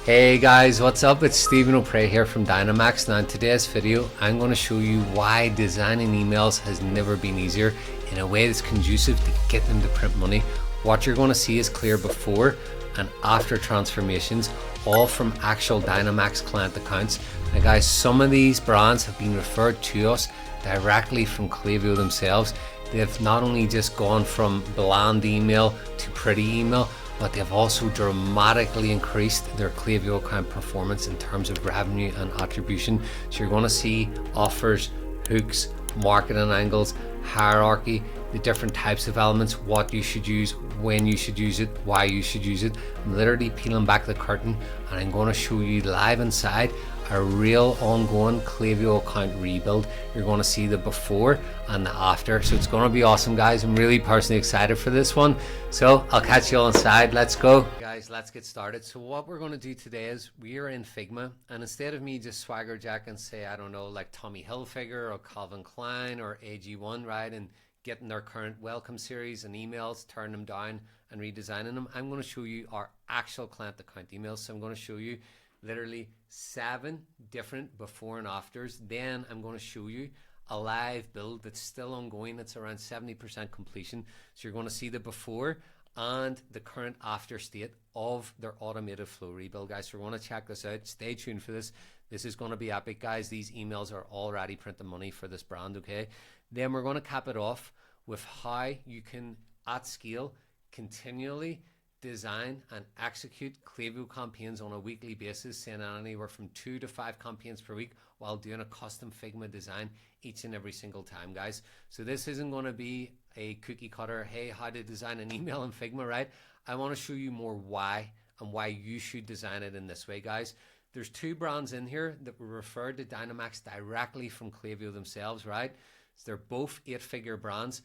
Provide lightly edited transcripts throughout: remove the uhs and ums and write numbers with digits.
Hey guys, what's up? It's Stephen O'Prey here from Dynamx. Now in today's video, I'm going to show you why designing emails has never been easier in a way that's conducive to get them to print money. What you're going to see is clear before and after transformations, all from actual Dynamx client accounts. Now guys, some of these brands have been referred to us directly from Klaviyo themselves. They've not only just gone from bland email to pretty email, but they've also dramatically increased their Klaviyo account performance in terms of revenue and attribution. So you're going to see offers, hooks, marketing angles, hierarchy, the different types of elements, what you should use, when you should use it, why you should use it. I'm literally peeling back the curtain and I'm going to show you live inside a real ongoing Klaviyo account rebuild. You're going to see the before and the after, so it's going to be awesome guys. I'm really personally excited for this one, so I'll catch you all inside. Let's go guys, let's get started. So what we're going to do today is we are in Figma, and instead of me just swagger jack and say, I don't know, like Tommy Hilfiger or Calvin Klein or AG1, right, and getting their current welcome series and emails, turn them down and redesigning them, I'm going to show you our actual client account emails. So I'm going to show you literally 7 different before and afters. Then I'm going to show you a live build that's still ongoing. It's around 70% completion. So you're going to see the before and the current after state of their automated flow rebuild, guys. So we're going to check this out. Stay tuned for this. This is going to be epic, guys. These emails are already printing money for this brand, okay? Then we're going to cap it off with how you can, at scale, continually design and execute Klaviyo campaigns on a weekly basis, saying anywhere from 2 to 5 campaigns per week while doing a custom Figma design each and every single time, guys. So this isn't going to be a cookie cutter, hey, how to design an email in Figma, right? I want to show you more why and why you should design it in this way, guys. There's 2 brands in here that were referred to Dynamx directly from Klaviyo themselves, right? So they're both 8-figure brands.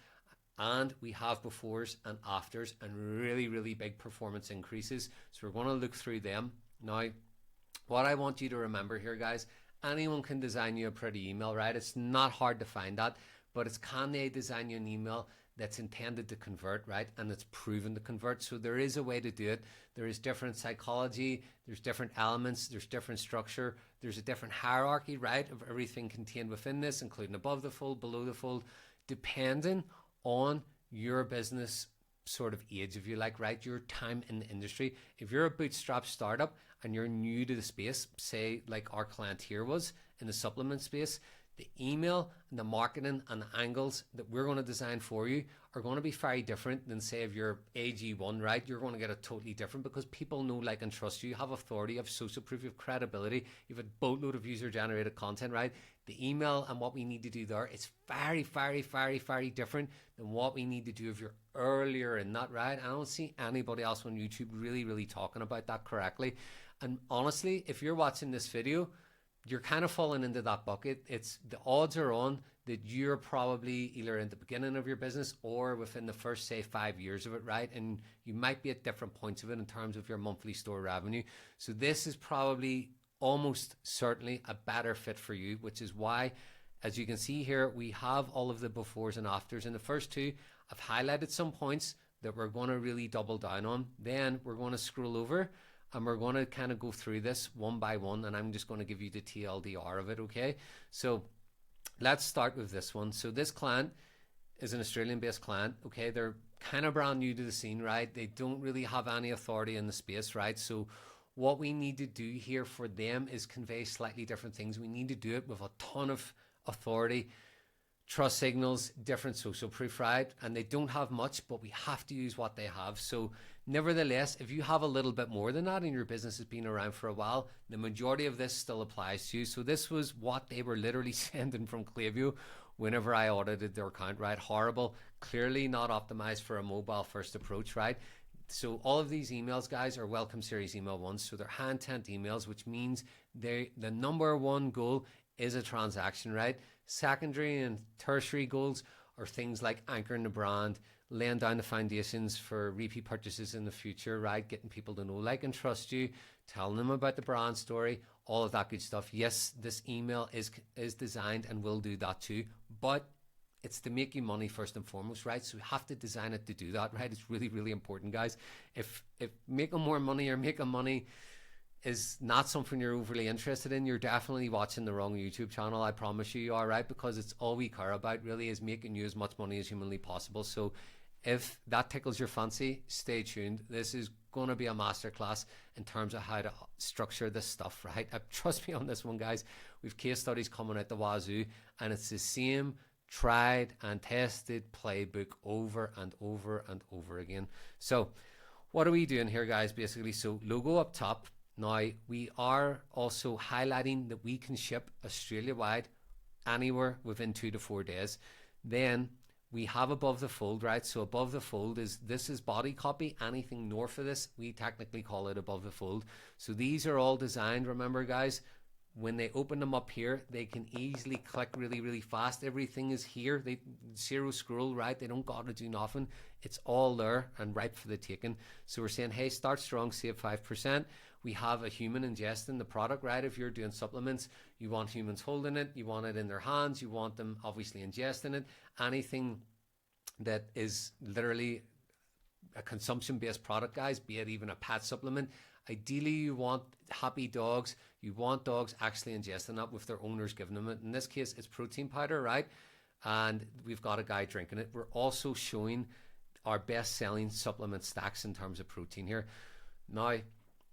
And we have befores and afters and really big performance increases. So we're going to look through them. Now, what I want you to remember here, guys, anyone can design you a pretty email, right? It's not hard to find that, but it's can they design you an email that's intended to convert, right? And it's proven to convert. So there is a way to do it. There is different psychology, there's different elements, there's different structure, there's a different hierarchy, right, of everything contained within this, including above the fold, below the fold, depending on your business sort of age, if you like, right? Your time in the industry. If you're a bootstrap startup and you're new to the space, say like our client here was in the supplement space, the email and the marketing and the angles that we're going to design for you are going to be very different than, say, if you're AG1, right? You're going to get a totally different, because people know, like, and trust you. You have authority, you have social proof, you have credibility, you have a boatload of user-generated content, right? The email and what we need to do there is very different than what we need to do if you're earlier in that, right? I don't see anybody else on YouTube really talking about that correctly. And honestly, if you're watching this video, you're kind of falling into that bucket. It's the odds are on that you're probably either in the beginning of your business or within the first, say, 5 years of it, right? And you might be at different points of it in terms of your monthly store revenue. So this is probably almost certainly a better fit for you, which is why, as you can see here, we have all of the befores and afters. In the first 2, I've highlighted some points that we're going to really double down on. Then we're going to scroll over and we're going to kind of go through this one by one, and I'm just going to give you the TLDR of it, okay? So let's start with this one. So this client is an Australian-based client, okay? They're kind of brand new to the scene, right? They don't really have any authority in the space, right? So what we need to do here for them is convey slightly different things. We need to do it with a ton of authority, trust signals, different social proof, right? And they don't have much, but we have to use what they have. So nevertheless, if you have a little bit more than that and your business has been around for a while, the majority of this still applies to you. So this was what they were literally sending from Klaviyo whenever I audited their account, right? Horrible, clearly not optimized for a mobile first approach, right? So all of these emails, guys, are welcome series email ones. So they're high intent emails, which means the number one goal is a transaction, right? Secondary and tertiary goals are things like anchoring the brand, laying down the foundations for repeat purchases in the future, right? Getting people to know, like, and trust you, telling them about the brand story, all of that good stuff. Yes, this email is designed and will do that too, but it's to make you money first and foremost, right? So we have to design it to do that, right? It's really important, guys. If making more money or making money is not something you're overly interested in, you're definitely watching the wrong YouTube channel. I promise you are, right? Because it's all we care about really is making you as much money as humanly possible. So if that tickles your fancy, stay tuned. This is going to be a masterclass in terms of how to structure this stuff, right? Trust me on this one, guys. We've case studies coming out the wazoo, and it's the same tried and tested playbook over and over and over again. So what are we doing here, guys? Basically, so logo up top. Now, we are also highlighting that we can ship Australia-wide anywhere within 2 to 4 days. Then we have above the fold, right? So above the fold this is body copy. Anything north of this, we technically call it above the fold. So these are all designed, remember, guys, when they open them up here, they can easily click really, really fast. Everything is here. They zero scroll, right? They don't got to do nothing. It's all there and ripe for the taking. So we're saying, hey, start strong, save 5%. We have a human ingesting the product, right? If you're doing supplements, you want humans holding it. You want it in their hands. You want them obviously ingesting it. Anything that is literally a consumption-based product, guys, be it even a pet supplement, ideally you want happy dogs. You want dogs actually ingesting that with their owners giving them it. In this case, it's protein powder, right? And we've got a guy drinking it. We're also showing our best-selling supplement stacks in terms of protein here. Now,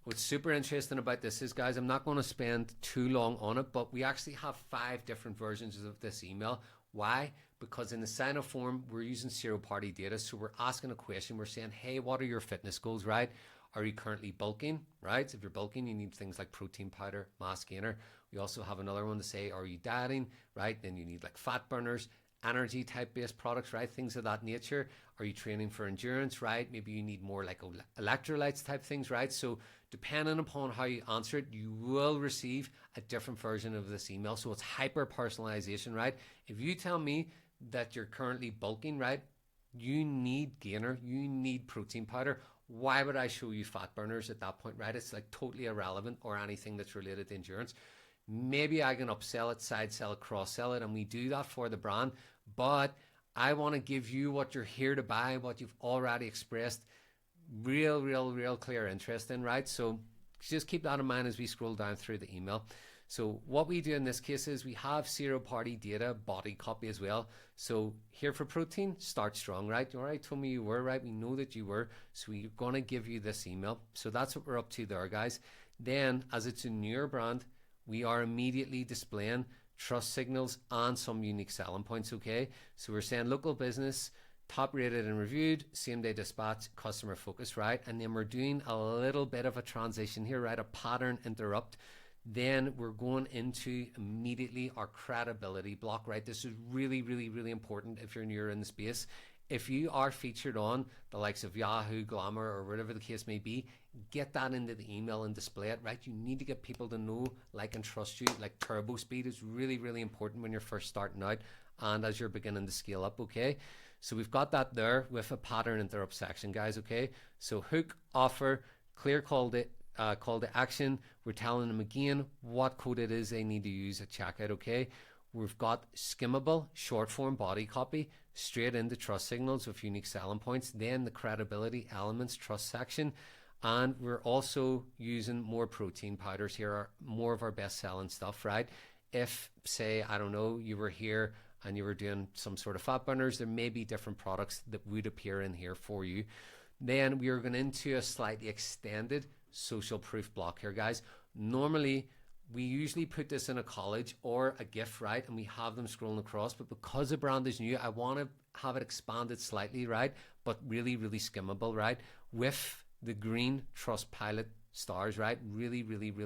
what's super interesting about this is, guys, I'm not going to spend too long on it, but we actually have 5 different versions of this email. Why? Because in the sign-up form, we're using zero-party data. So we're asking a question. We're saying, hey, what are your fitness goals, right? Are you currently bulking, right? So if you're bulking, you need things like protein powder, mass gainer. We also have another one to say, are you dieting, right? Then you need like fat burners, energy type based products, right? Things of that nature. Are you training for endurance, right? Maybe you need more like electrolytes type things, right? So depending upon how you answer it, you will receive a different version of this email. So it's hyper personalization, right? If you tell me that you're currently bulking, right? You need gainer, you need protein powder. Why would I show you fat burners at that point, right? It's like totally irrelevant, or anything that's related to endurance. Maybe I can upsell it, side sell it, cross sell it, and we do that for the brand. But I want to give you what you're here to buy, what you've already expressed real clear interest in, right? So just keep that in mind as we scroll down through the email. So what we do in this case is we have zero-party data body copy as well. So here for protein, start strong, right? You already told me you were, right? We know that you were. So we're going to give you this email. So that's what we're up to there, guys. Then, as it's a newer brand, we are immediately displaying trust signals and some unique selling points, okay? So we're saying local business, top rated and reviewed, same day dispatch, customer focus, right? And then we're doing a little bit of a transition here, right? A pattern interrupt. Then we're going into immediately our credibility block, right? This is really important if you're newer in the space. If you are featured on the likes of Yahoo, Glamour, or whatever the case may be, get that into the email and display it, right? You need to get people to know, like, and trust you. Like, turbo speed is really important when you're first starting out and as you're beginning to scale up, okay? So we've got that there with a pattern interrupt section, guys, okay? So hook, offer, clear call to action. We're telling them again what code it is they need to use at checkout, okay? We've got skimmable short form body copy straight into trust signals with unique selling points, then the credibility elements trust section, and we're also using more protein powders here, are more of our best selling stuff, right? If, say, I don't know, you were here and you were doing some sort of fat burners, there may be different products that would appear in here for you. Then we are going into a slightly extended social proof block here, guys. Normally we usually put this in a college or a GIF, right? And we have them scrolling across, but because the brand is new, I want to have it expanded slightly, right? But really skimmable, right? With the green trust pilot stars, right? Really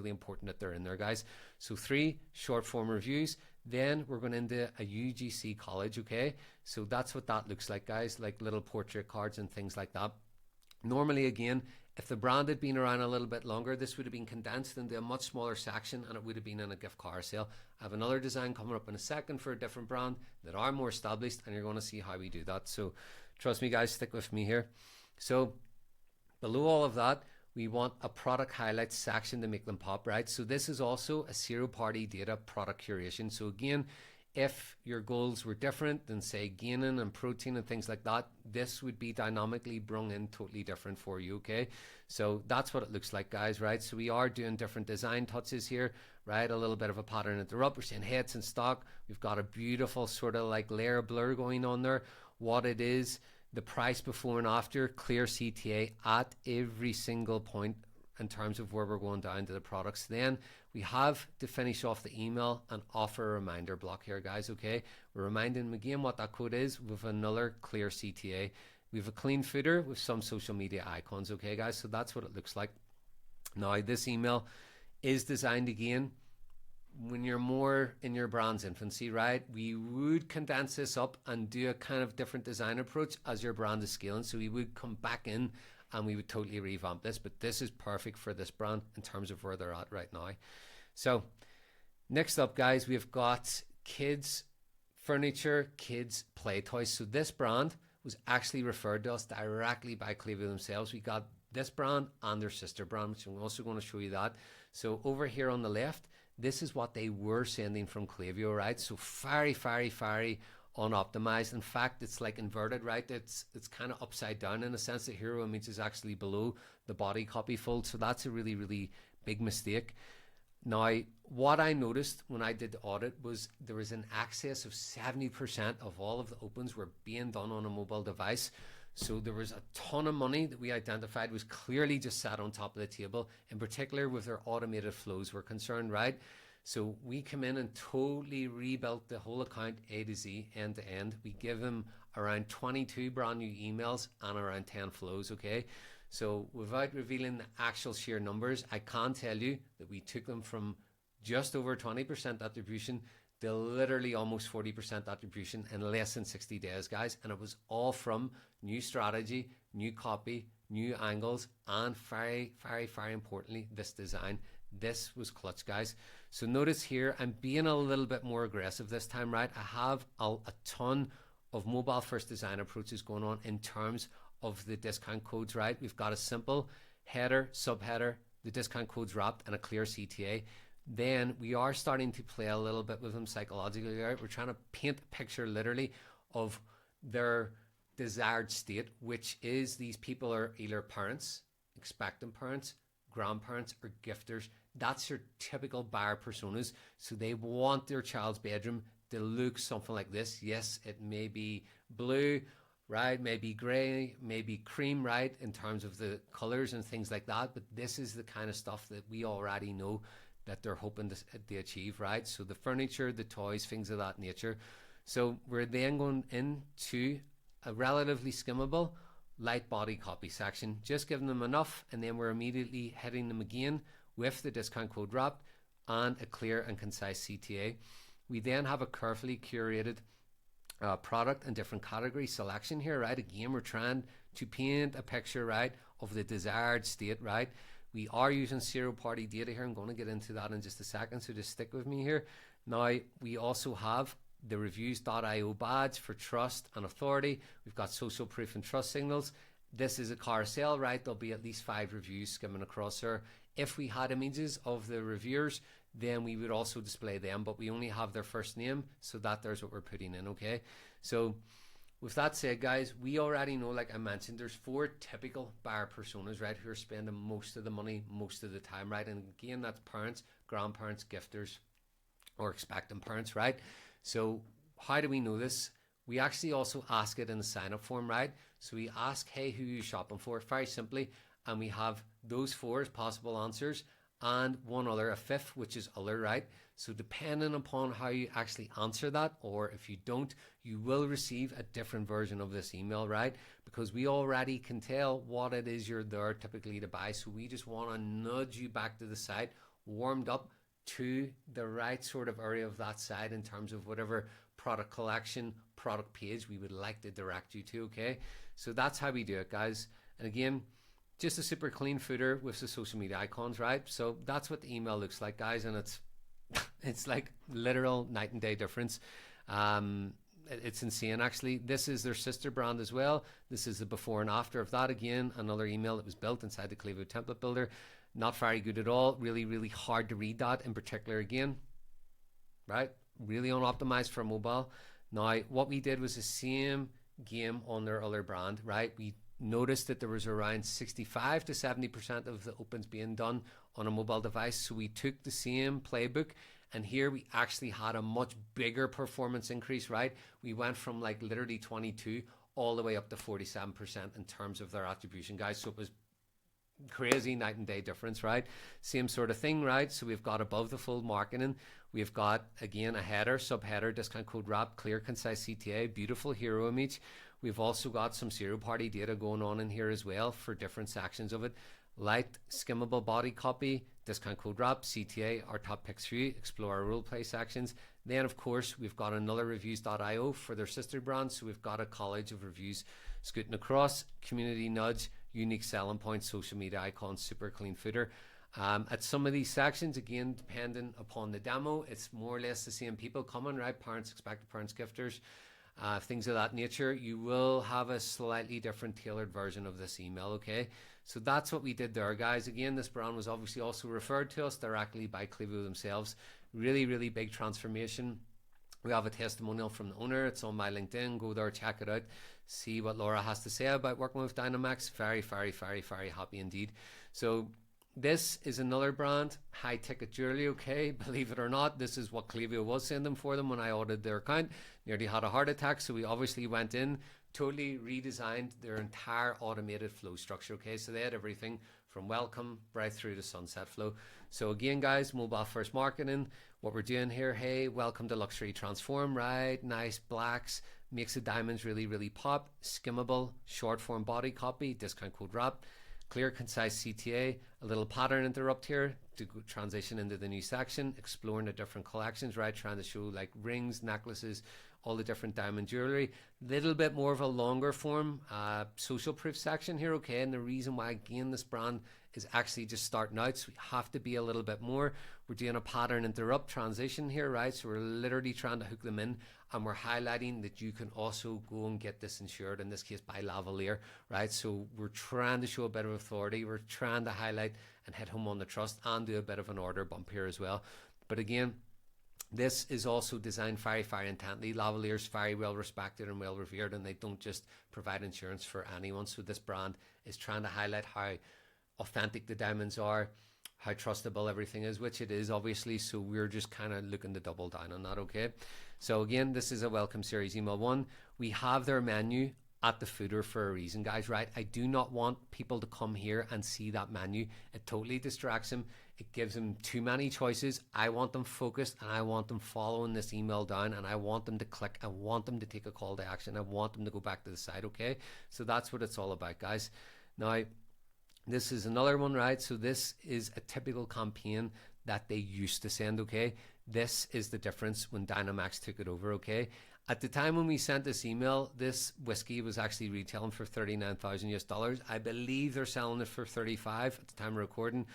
important that they're in there, guys. So 3 short form reviews. Then we're going into a UGC college, okay? So that's what that looks like, guys, like little portrait cards and things like that. Normally, again, if the brand had been around a little bit longer, this would have been condensed into a much smaller section and it would have been in a gift card sale. I have another design coming up in a second for a different brand that are more established, and you're going to see how we do that. So trust me, guys, stick with me here. So below all of that, we want a product highlights section to make them pop, right? So this is also a zero-party data product curation. So again, If your goals were different than say gaining and protein and things like that, this would be dynamically brung in totally different for you, okay? So that's what it looks like, guys, right? So we are doing different design touches here, right? A little bit of a pattern at the up. We're seeing heads in stock. We've got a beautiful sort of like layer blur going on there. What it is, the price before and after, clear CTA at every single point in terms of where we're going down to the products. Then we have to finish off the email and offer a reminder block here, guys, okay? We're reminding them again what that code is with another clear CTA. We have a clean footer with some social media icons, okay, guys? So that's what it looks like. Now, this email is designed again when you're more in your brand's infancy, right? We would condense this up and do a kind of different design approach as your brand is scaling. So we would come back in and we would totally revamp this, but this is perfect for this brand in terms of where they're at right now. So next up, guys, we've got kids furniture, kids play toys. So this brand was actually referred to us directly by Klaviyo themselves. We got this brand and their sister brand, which I'm also going to show you that. So over here on the left, this is what they were sending from Klaviyo, right? So very, very, very unoptimized. In fact, it's like inverted, right? It's kind of upside down in a sense. The hero image is actually below the body copy fold. So that's a really, really big mistake. Now, what I noticed when I did the audit was there was an excess of 70% of all of the opens were being done on a mobile device. So there was a ton of money that we identified was clearly just sat on top of the table, in particular with their automated flows were concerned, right? So we come in and totally rebuilt the whole account A to Z, end to end. We give them around 22 brand new emails and around 10 flows, okay? So without revealing the actual sheer numbers, I can tell you that we took them from just over 20% attribution to literally almost 40% attribution in less than 60 days, guys. And it was all from new strategy, new copy, new angles, and very, very, very importantly, this design. This was clutch, guys. So notice here, I'm being a little bit more aggressive this time, right? I have a ton of mobile first design approaches going on in terms of the discount codes, right? We've got a simple header, subheader, the discount codes wrapped, and a clear CTA. Then we are starting to play a little bit with them psychologically, right? We're trying to paint a picture literally of their desired state, which is these people are either parents, expectant parents, grandparents, or gifters. That's your typical buyer personas. So they want their child's bedroom to look something like this. Yes, it may be blue, right? Maybe gray, maybe cream, right? In terms of the colors and things like that. But this is the kind of stuff that we already know that they're hoping to achieve, right? So the furniture, the toys, things of that nature. So we're then going into a relatively skimmable light body copy section, just giving them enough, and then we're immediately hitting them again with the discount code wrapped and a clear and concise CTA. We then have a carefully curated product and different category selection here, right? Again, we're trying to paint a picture, right, of the desired state, right? We are using zero-party data here. I'm going to get into that in just a second, so just stick with me here. Now, we also have the reviews.io badge for trust and authority. We've got social proof and trust signals. This is a carousel, right? There'll be at least 5 reviews skimming across there. If we had images of the reviewers, then we would also display them, but we only have their first name, so that there's what we're putting in, okay? So with that said, guys, we already know, like I mentioned, there's 4 typical buyer personas, right, who are spending most of the money most of the time, right? And again, that's parents, grandparents, gifters, or expectant parents, right? So how do we know this? We actually also ask it in the sign-up form, right? So we ask, hey, who are you shopping for? Very simply, and we have those 4 as possible answers, and one other, a 5th, which is other, right? So depending upon how you actually answer that, or if you don't, you will receive a different version of this email, right? Because we already can tell what it is you're there typically to buy. So we just want to nudge you back to the site, warmed up to the right sort of area of that site in terms of whatever product collection, product page we would like to direct you to, okay? So that's how we do it, guys. And again, just a super clean footer with the social media icons, right? So that's what the email looks like, guys, and it's like literal night and day difference. It's insane, actually. This is their sister brand as well. This is the before and after of that. Again, another email that was built inside the Klaviyo template builder. Not very good at all. Really, really hard to read that in particular again, right? really unoptimized for mobile. Now, what we did was the same game on their other brand, right? We noticed that there was around 65 to 70% of the opens being done on a mobile device. So we took the same playbook, and here we actually had a much bigger performance increase, right? We went from like literally 22 all the way up to 47% in terms of their attribution, guys. So it was crazy night and day difference, right? Same sort of thing, right? So we've got above the fold marketing, we've got again a header, subheader, discount code wrap, clear concise CTA, beautiful hero image. We've also got some zero party data going on in here as well for different sections of it. Light skimmable body copy, discount code wrap, CTA, our top picks for you, explore our role play sections. Then of course we've got another reviews.io for their sister brand. So we've got a college of reviews scooting across, community nudge, unique selling points, social media icons, super clean footer. At some of these sections, again, depending upon the demo, it's more or less the same people coming, right? Parents, expected parents, gifters, things of that nature. You will have a slightly different tailored version of this email, okay? So that's what we did there, guys. Again, this brand was obviously also referred to us directly by Klaviyo themselves. Really, really big transformation. We have a testimonial from the owner. It's on my LinkedIn. Go there, check it out, see what Laura has to say about working with Dynamx. Very, very, very, very happy indeed. So this is another brand, high ticket jewelry, okay? Believe it or not, this is what Klaviyo was sending for them when I audited their account. Nearly had a heart attack, so we obviously went in, totally redesigned their entire automated flow structure, okay? So they had everything from welcome right through to sunset flow. So again, guys, mobile first marketing, what we're doing here, hey, welcome to luxury transform, right? Nice blacks, makes the diamonds really, really pop, skimmable, short form body copy, discount code wrap, clear, concise CTA, a little pattern interrupt here to transition into the new section, exploring the different collections, right? Trying to show like rings, necklaces, all the different diamond jewelry. Little bit more of a longer form social proof section here, okay? And the reason why, again, this brand is actually just starting out, so we have to be a little bit more. We're doing a pattern interrupt transition here, right? So we're literally trying to hook them in, and we're highlighting that you can also go and get this insured, in this case by lavalier, right? So we're trying to show a bit of authority. We're trying to highlight and hit home on the trust and do a bit of an order bump here as well. But again, this is also designed very, very intently. Lavalier's very well respected and well revered, and they don't just provide insurance for anyone. So this brand is trying to highlight how authentic the diamonds are, how trustable everything is, which it is obviously. So we're just kind of looking to double down on that, okay? So again, this is a welcome series email 1. We have their menu at the footer for a reason, guys, right? I do not want people to come here and see that menu. It totally distracts them. It gives them too many choices. I want them focused, and I want them following this email down, and I want them to click. I want them to take a call to action. I want them to go back to the site, okay? So that's what it's all about, guys. Now, this is another one, right? So this is a typical campaign that they used to send, okay? This is the difference when Dynamx took it over, okay? At the time when we sent this email, this whiskey was actually retailing for $39,000 US. I believe they're selling it for 35 at the time of recording.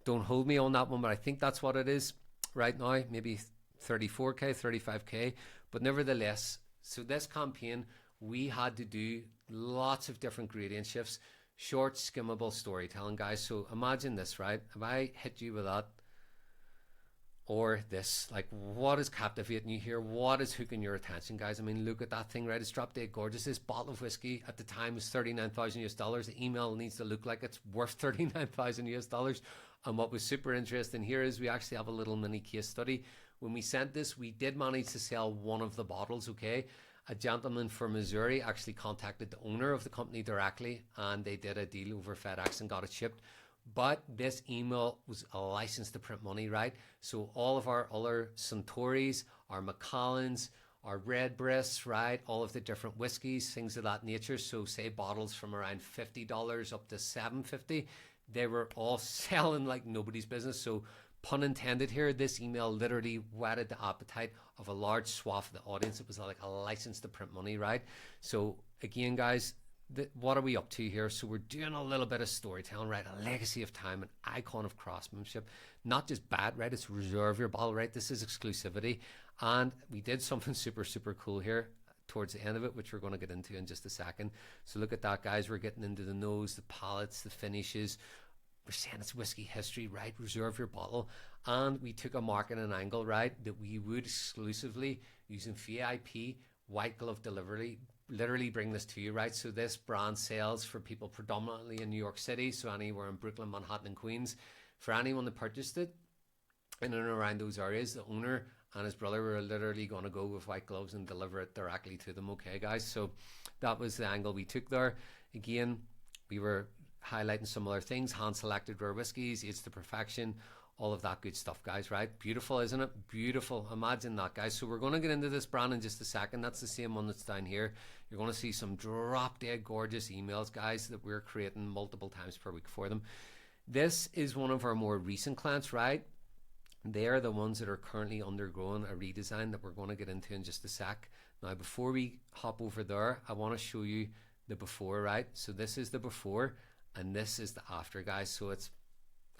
Don't hold me on that one, but I think that's what it is right now, maybe 34K, 35K. But nevertheless, so this campaign, we had to do lots of different gradient shifts, short, skimmable storytelling, guys. So imagine this, right? If I hit you with that, or this, like, what is captivating you here? What is hooking your attention, guys? I mean, look at that thing, right? It's drop dead gorgeous. This bottle of whiskey at the time was $39,000 US. The email needs to look like it's worth $39,000 US. And what was super interesting here is we actually have a little mini case study. When we sent this, we did manage to sell one of the bottles, okay? A gentleman from Missouri actually contacted the owner of the company directly, and they did a deal over FedEx and got it shipped. But this email was a license to print money, right? So all of our other Suntories, our Macallans, our Redbreasts, right? All of the different whiskeys, things of that nature. So say bottles from around $50 up to $750, they were all selling like nobody's business. So pun intended here, this email literally whetted the appetite of a large swath of the audience. It was like a license to print money, right? So again, guys, what are we up to here? So we're doing a little bit of storytelling, right? A legacy of time, an icon of craftsmanship, not just bad, right? It's reserve your bottle, right? This is exclusivity. And we did something super, super cool here towards the end of it, which we're going to get into in just a second. So look at that, guys. We're getting into the nose, the palettes, the finishes. We're saying it's whiskey history, right? Reserve your bottle. And we took a marketing angle, right, that we would exclusively, using VIP white glove delivery, literally bring this to you, right? So this brand sells for people predominantly in New York City, so anywhere in Brooklyn, Manhattan, and Queens. For anyone that purchased it in and around those areas, the owner and his brother were literally going to go with white gloves and deliver it directly to them. Okay, guys, so that was the angle we took there. Again, we were highlighting some other things: hand selected rare whiskies, aged to perfection, all of that good stuff, guys, right? Beautiful, isn't it? Beautiful. Imagine that, guys. So we're going to get into this brand in just a second. That's the same one that's down here. You're going to see some drop dead gorgeous emails, guys, that we're creating multiple times per week for them. This is one of our more recent clients, right? They're the ones that are currently undergoing a redesign that we're going to get into in just a sec. Now, before we hop over there, I want to show you the before, right? So this is the before and this is the after, guys. So it's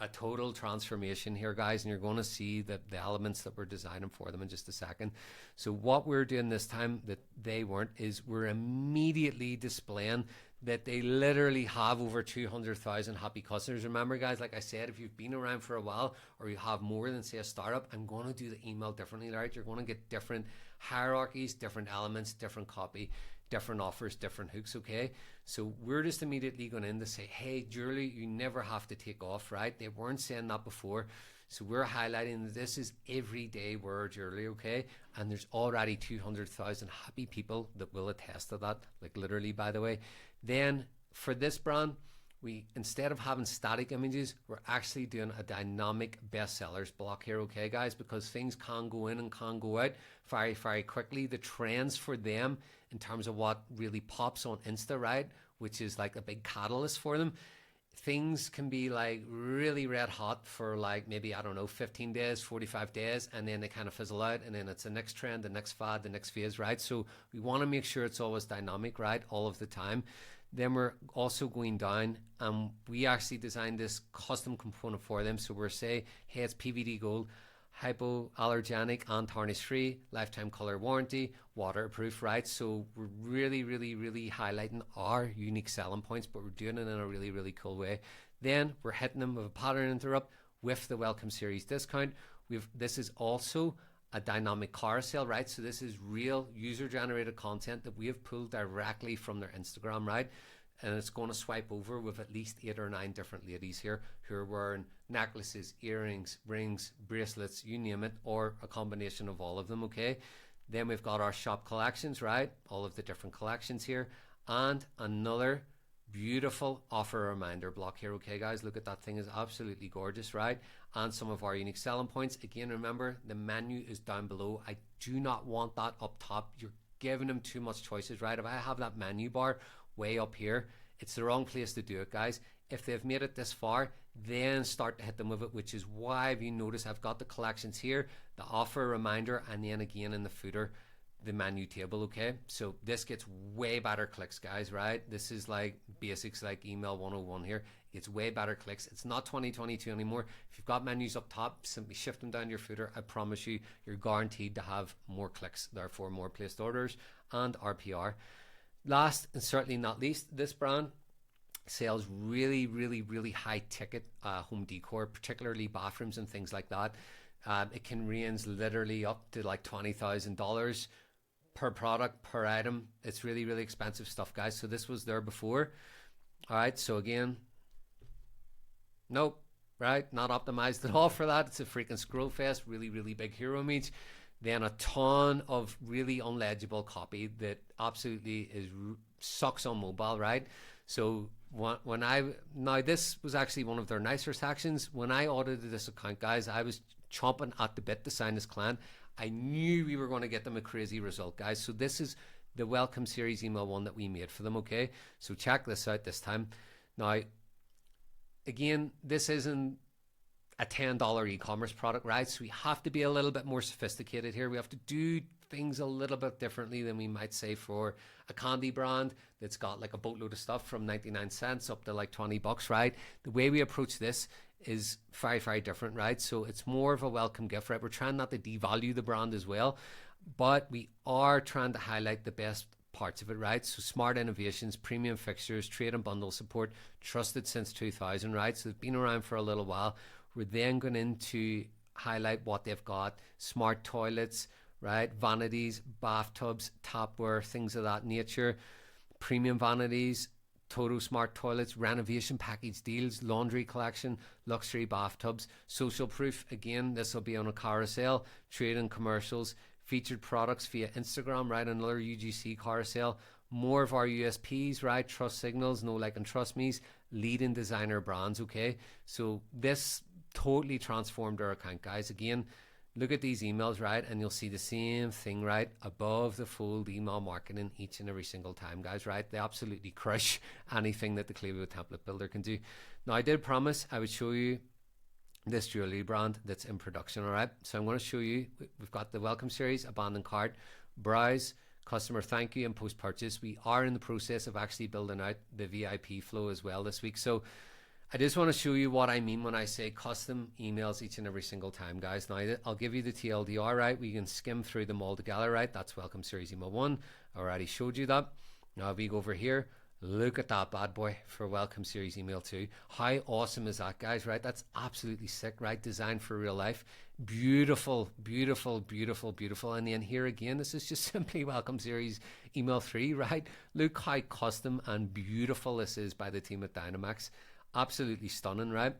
a total transformation here, guys, and you're going to see the elements that we're designing for them in just a second. So what we're doing this time that they weren't is we're immediately displaying that they literally have over 200,000 happy customers. Remember, guys, like I said, if you've been around for a while or you have more than, say, a startup, I'm going to do the email differently, right? You're going to get different hierarchies, different elements, different copy, different offers, different hooks, okay? So we're just immediately going in to say, hey, Julie, you never have to take off, right? They weren't saying that before. So we're highlighting that this is everyday word, Julie, okay? And there's already 200,000 happy people that will attest to that, like literally, by the way. Then for this brand, we, instead of having static images, we're actually doing a dynamic bestsellers block here, okay, guys, because things can go in and can go out very, very quickly. The trends for them in terms of what really pops on Insta, right, which is like a big catalyst for them, things can be like really red hot for like maybe, I don't know, 15 days, 45 days, and then they kind of fizzle out, and then it's the next trend, the next fad, the next phase, right? So we want to make sure it's always dynamic, right, all of the time. Then we're also going down and we actually designed this custom component for them. So we're saying, hey, it's PVD gold, hypoallergenic and tarnish free, lifetime color warranty, waterproof, right? So we're really, really, really highlighting our unique selling points, but we're doing it in a really, really cool way. Then we're hitting them with a pattern interrupt with the welcome series discount. This is also a dynamic carousel, right? So this is real user generated content that we have pulled directly from their Instagram, right? And it's going to swipe over with at least 8 or 9 different ladies here who are wearing necklaces, earrings, rings, bracelets, you name it, or a combination of all of them, okay? Then we've got our shop collections, right? All of the different collections here, and another beautiful offer reminder block here, okay, guys? Look at that thing, is absolutely gorgeous, right? And some of our unique selling points. Again, remember, the menu is down below. I do not want that up top. You're giving them too much choices, right? If I have that menu bar way up here, it's the wrong place to do it, guys. If they've made it this far, then start to hit them with it, which is why, if you notice, I've got the collections here, the offer reminder, and then again in the footer, the menu table, okay? So this gets way better clicks, guys, right? This is like basics, like email 101 here. It's way better clicks. It's not 2022 anymore. If you've got menus up top, simply shift them down to your footer. I promise you, you're guaranteed to have more clicks, therefore more placed orders and RPR. Last and certainly not least, this brand sells really, really, really high ticket home decor, particularly bathrooms and things like that. It can range literally up to like $20,000 per product, per item. It's really, really expensive stuff, guys. So this was there before. All right, so again, nope, right? Not optimized at all for that. It's a freaking scroll fest, really, really big hero image. Then a ton of really unlegible copy that absolutely sucks on mobile, right? So now this was actually one of their nicer sections. When I audited this account, guys, I was chomping at the bit to sign this client. I knew we were going to get them a crazy result, guys. So this is the welcome series email one that we made for them, okay? So check this out this time. Now, again, this isn't a $10 e-commerce product, right? So we have to be a little bit more sophisticated here. We have to do things a little bit differently than we might say for a candy brand that's got like a boatload of stuff from 99 cents up to like $20, right? The way we approach this is very, very different, right? So it's more of a welcome gift, right? We're trying not to devalue the brand as well, but we are trying to highlight the best parts of it, right? So smart innovations, premium fixtures, trade and bundle support, trusted since 2000, right? So it's been around for a little while. We're then going into highlight what they've got: smart toilets, right? Vanities, bathtubs, tapware, things of that nature, premium vanities, Toto smart toilets, renovation package deals, laundry collection, luxury bathtubs, social proof. Again, this will be on a carousel, trading commercials, featured products via Instagram, right? Another UGC carousel. More of our USPs, right? Trust signals, know, like, and trust me's, leading designer brands. Okay, so this totally transformed our account, guys. Again, look at these emails, right? And you'll see the same thing, right? Above the fold email marketing each and every single time, guys, right? They absolutely crush anything that the Klaviyo template builder can do. Now, I did promise I would show you this jewelry brand that's in production, all right? So I'm going to show you, we've got the welcome series, abandoned cart, browse, customer thank you, and post purchase. We are in the process of actually building out the VIP flow as well this week. So I just want to show you what I mean when I say custom emails each and every single time, guys. Now, I'll give you the TLDR, right? We can skim through them all together, right? That's welcome series email 1. I already showed you that. Now, if we go over here, look at that bad boy for welcome series email 2. How awesome is that, guys, right? That's absolutely sick, right? Designed for real life. Beautiful, beautiful, beautiful, beautiful. And then here again, this is just simply welcome series email 3, right? Look how custom and beautiful this is by the team at Dynamx. Absolutely stunning, right?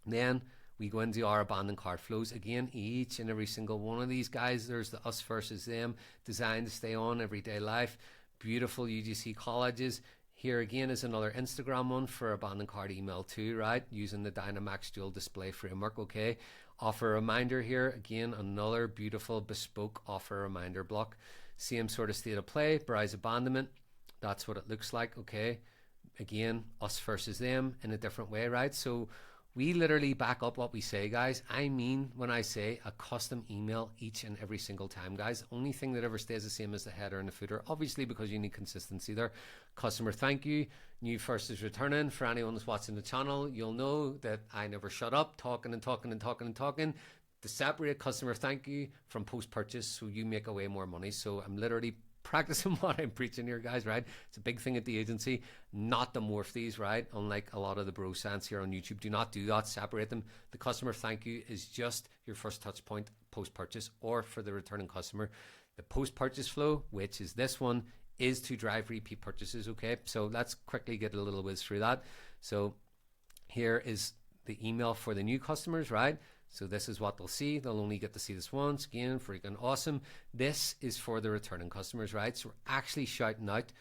Then we go into our abandoned cart flows. Again, each and every single one of these guys, there's the us versus them, designed to stay on everyday life. Beautiful UGC colleges. Here again is another Instagram one for abandoned cart email 2, right? Using the Dynamx dual display framework, okay? Offer reminder here. Again, another beautiful bespoke offer reminder block. Same sort of state of play, browse abandonment. That's what it looks like, okay? Again, us versus them in a different way, right? So we literally back up what we say, guys. I mean, when I say a custom email each and every single time, guys, only thing that ever stays the same is the header and the footer, obviously, because you need consistency there. Customer thank you, new versus returning. For anyone who's watching the channel, you'll know that I never shut up, talking and talking and talking and talking to separate customer thank you from post purchase, so you make away more money. So I'm literally practicing what I'm preaching here, guys, right? It's a big thing at the agency, not to morph these, right? Unlike a lot of the bro science here on YouTube, do not do that. Separate them. The customer thank you is just your first touch point post-purchase, or for the returning customer. The post-purchase flow, which is this one, is to drive repeat purchases, okay? So let's quickly get a little whiz through that. So here is the email for the new customers, right? So this is what they'll see. They'll only get to see this once. Again, freaking awesome. This is for the returning customers, right? So we're actually shouting out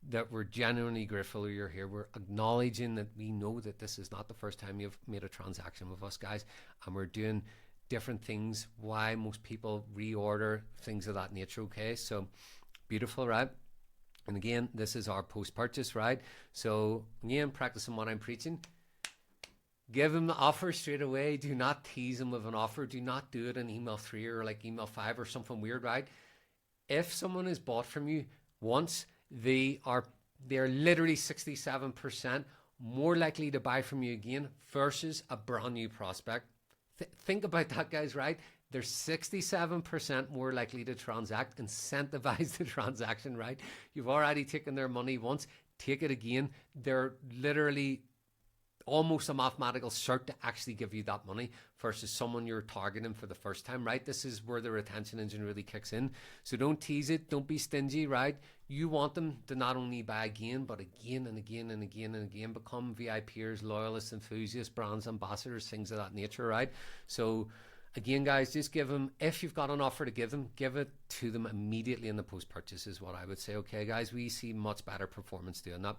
that we're genuinely grateful you're here. We're acknowledging that we know that this is not the first time you've made a transaction with us, guys, and we're doing different things, why most people reorder, things of that nature, okay? So beautiful, right? And again, this is our post-purchase, right? So again, practicing what I'm preaching. Give them the offer straight away. Do not tease them with an offer. Do not do it in email 3 or like email 5 or something weird, right? If someone is bought from you once, they're literally 67% more likely to buy from you again versus a brand new prospect. Think about that, guys, right? They're 67% more likely to transact. Incentivize the transaction, right? You've already taken their money once. Take it again. They're literally almost a mathematical cert to actually give you that money versus someone you're targeting for the first time, right? This is where the retention engine really kicks in. So don't tease it. Don't be stingy, right? You want them to not only buy again, but again and again and again and again, become VIPers, loyalists, enthusiasts, brands, ambassadors, things of that nature, right? So again, guys, just give them, if you've got an offer to give them, give it to them immediately in the post-purchase is what I would say. Okay, guys, we see much better performance doing that.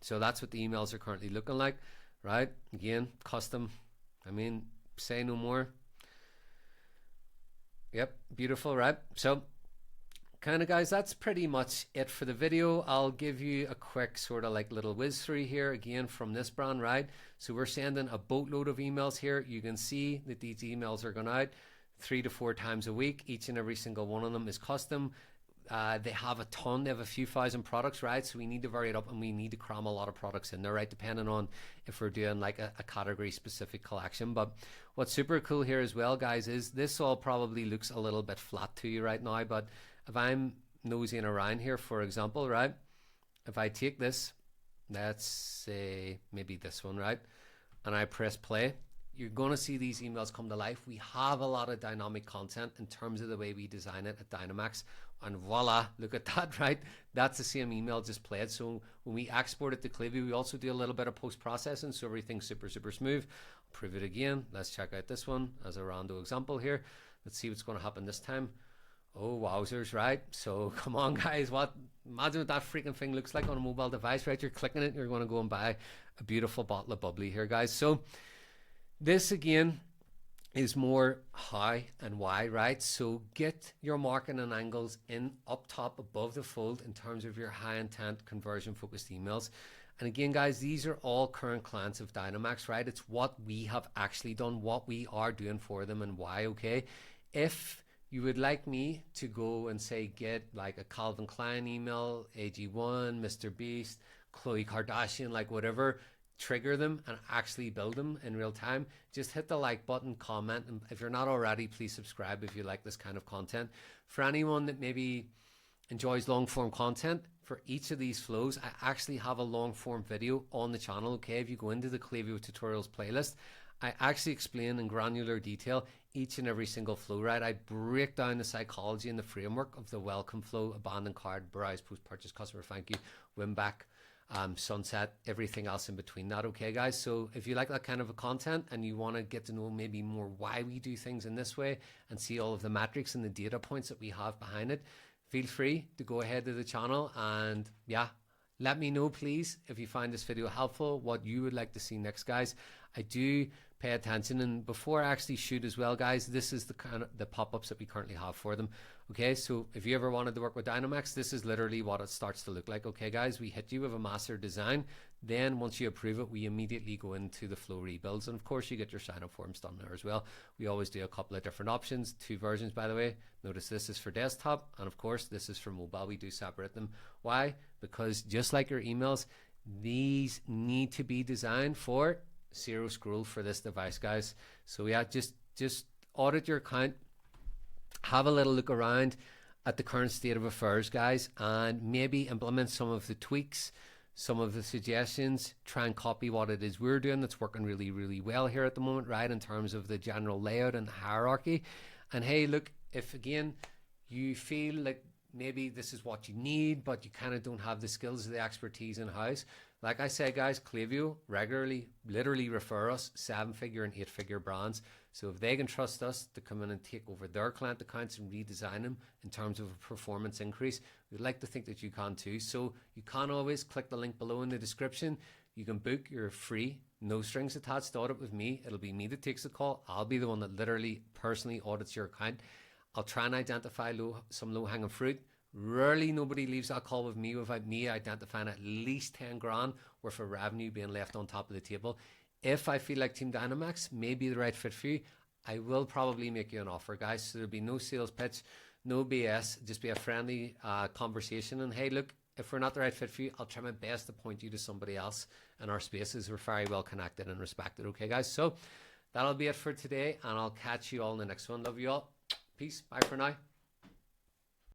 So that's what the emails are currently looking like. Right? Again, custom. I mean, say no more. Yep, beautiful, right? So, kind of, guys, that's pretty much it for the video. I'll give you a quick sort of like little whiz through here again from this brand, right? So we're sending a boatload of emails here. You can see that these emails are going out 3 to 4 times a week. Each and every single one of them is custom. They have a ton, they have a few thousand products, right? So we need to vary it up and we need to cram a lot of products in there, right? Depending on if we're doing like a category specific collection. But what's super cool here as well, guys, is this all probably looks a little bit flat to you right now. But if I'm nosing around here, for example, right? If I take this, let's say maybe this one, right? And I press play, you're going to see these emails come to life. We have a lot of dynamic content in terms of the way we design it at Dynamx, and voila, look at that, right? That's the same email just played. So when we export it to Klaviyo, we also do a little bit of post-processing, so everything's super smooth. I'll prove it again. Let's check out this one as a random example here. Let's see what's going to happen this time. Oh, wowzers, right? So come on, guys. Imagine what that freaking thing looks like on a mobile device, right? You're clicking it, you're going to go and buy a beautiful bottle of bubbly here, guys. So this again is more how and why, right? So get your marketing angles in up top above the fold in terms of your high intent conversion focused emails. And again, guys, these are all current clients of Dynamx, right? It's what we have actually done, what we are doing for them, and why. Okay, if you would like me to go and say get like a Calvin Klein email, AG1, Mr. Beast, Khloe Kardashian, like whatever, trigger them and actually build them in real time, just hit the like button, comment, and if you're not already, please subscribe if you like this kind of content. For anyone that maybe enjoys long form content, for each of these flows, I actually have a long form video on the channel. Okay, if you go into the Klaviyo tutorials playlist, I actually explain in granular detail each and every single flow, right? I break down the psychology and the framework of the welcome flow, abandoned card, browse, post-purchase, customer thank you, win back, sunset, everything else in between that. Okay, guys? So if you like that kind of a content and you want to get to know maybe more why we do things in this way and see all of the metrics and the data points that we have behind it, feel free to go ahead to the channel and yeah, let me know, please, if you find this video helpful, what you would like to see next, guys. I do pay attention, and before I actually shoot as well, guys, this is the kind of the pop-ups that we currently have for them. Okay, so if you ever wanted to work with Dynamx, this is literally what it starts to look like. Okay, guys, we hit you with a master design. Then once you approve it, we immediately go into the flow rebuilds, and of course you get your sign-up forms done there as well. We always do a couple of different options, 2 versions, by the way. Notice this is for desktop, and of course this is for mobile. We do separate them. Why? Because just like your emails, these need to be designed for zero scroll for this device, guys. So yeah, just audit your account, have a little look around at the current state of affairs, guys, and maybe implement some of the tweaks, some of the suggestions, try and copy what it is we're doing that's working really well here at the moment, right, in terms of the general layout and hierarchy. And hey, look, if again you feel like maybe this is what you need but you kind of don't have the skills or the expertise in house, like I say, guys, Klaviyo regularly literally refer us 7-figure and 8-figure brands. So if they can trust us to come in and take over their client accounts and redesign them in terms of a performance increase, we'd like to think that you can too. So you can always click the link below in the description. You can book your free, no strings attached audit with me. It'll be me that takes the call. I'll be the one that literally personally audits your account. I'll try and identify some low-hanging fruit. Rarely nobody leaves that call with me without me identifying at least 10 grand worth of revenue being left on top of the table. If I feel like Team Dynamx may be the right fit for you, I will probably make you an offer, guys. So there'll be no sales pitch, no BS, just be a friendly conversation. And hey, look, if we're not the right fit for you, I'll try my best to point you to somebody else in our spaces. We're very well connected and respected. Okay, guys? So that'll be it for today, and I'll catch you all in the next one. Love you all. Peace. Bye for now.